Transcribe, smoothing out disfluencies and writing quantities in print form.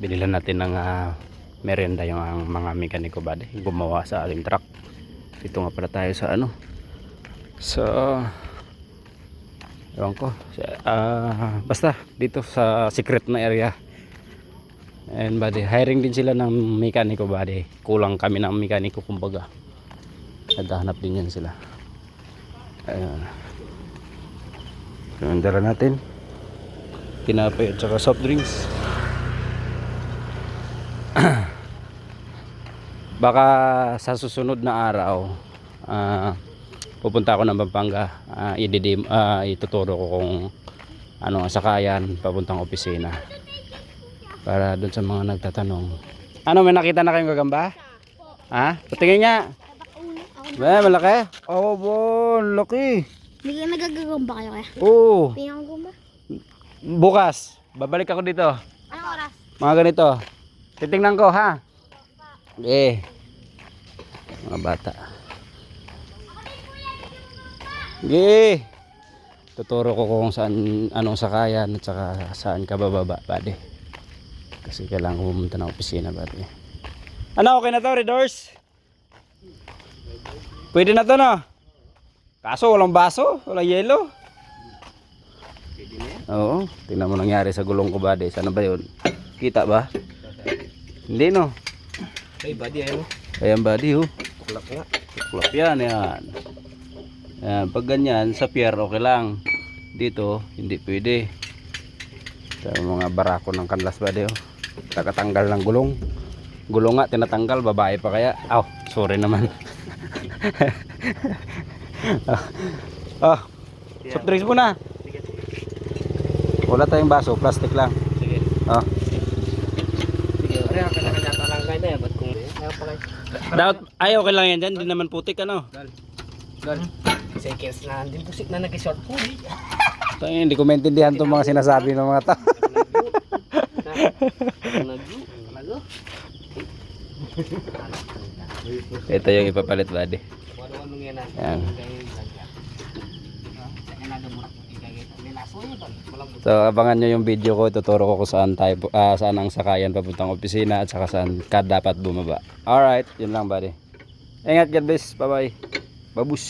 binilan natin ng merienda yung mga mekaniko ba gumawa sa ating truck. Dito nga pala tayo sa sa ewan ko basta dito sa secret na area. And buddy, hiring din sila ng mekaniko buddy. Kulang kami ng mekaniko kumbaga. Naghahanap din yan sila. Ayan. So, ang dala natin tinapay at saka soft drinks. Baka sa susunod na araw pupunta ako ng Pampanga. Ituturo ko kung ano sakayan papuntang opisina para doon sa mga nagtatanong. Ano, may nakita na kayong gagamba? Ha? Patingin nga. Malaki? Oh, bon, laki. Hindi kayo nagagagamba kayo kaya? Oo. Tingnan ko ba? Bukas babalik ako dito. Anong oras? Mga ganito. Titingnan ko ha. Mga bata. Tuturo ko kung saan anong sakayan at saka saan ka bababa, buddy. Kasi kailangan ko pumunta ng opisina, buddy. Ano, okay na to, Red Doors? Pwede na to, no? Kaso walang baso, walang yelo. Oo, tingnan mo nangyari sa gulong ko, buddy. Sana ba yun? Kita ba? Hindi, no? Ay, buddy, ayaw mo. Ayan, buddy, oh. Tuklap nga. Tuklap yan, yan. Ayan, pag ganyan, sa pier, okay lang. Dito, hindi pwede. Sa mga barako ng kanlas, buddy, oh. Nakatanggal ng gulong. Gulong nga, tinatanggal, babae pa kaya. Aw, sorry naman. Soft drinks muna. Wala tayong baso, plastic lang. Sige. Sige, kaya kanya-kanya lang kayo na yan. Ba't kung ayaw pa kayo? Dapat, okay lang yan dyan. Hindi naman putik, ano. Gal. Seconds na, hindi pusik na nag-short po. Hindi ko maintindihan itong mga sinasabi ng mga tao. Nago. Ito yung ipapalit, buddy. Ano yan na? Yan. So abangan nyo yung video ko, tuturo ko kung saan tayo, saan ang sakayan papuntang opisina at saka saan ka dapat bumaba. Alright, yun lang, buddy. Ingat, God bless, bye bye. Babus.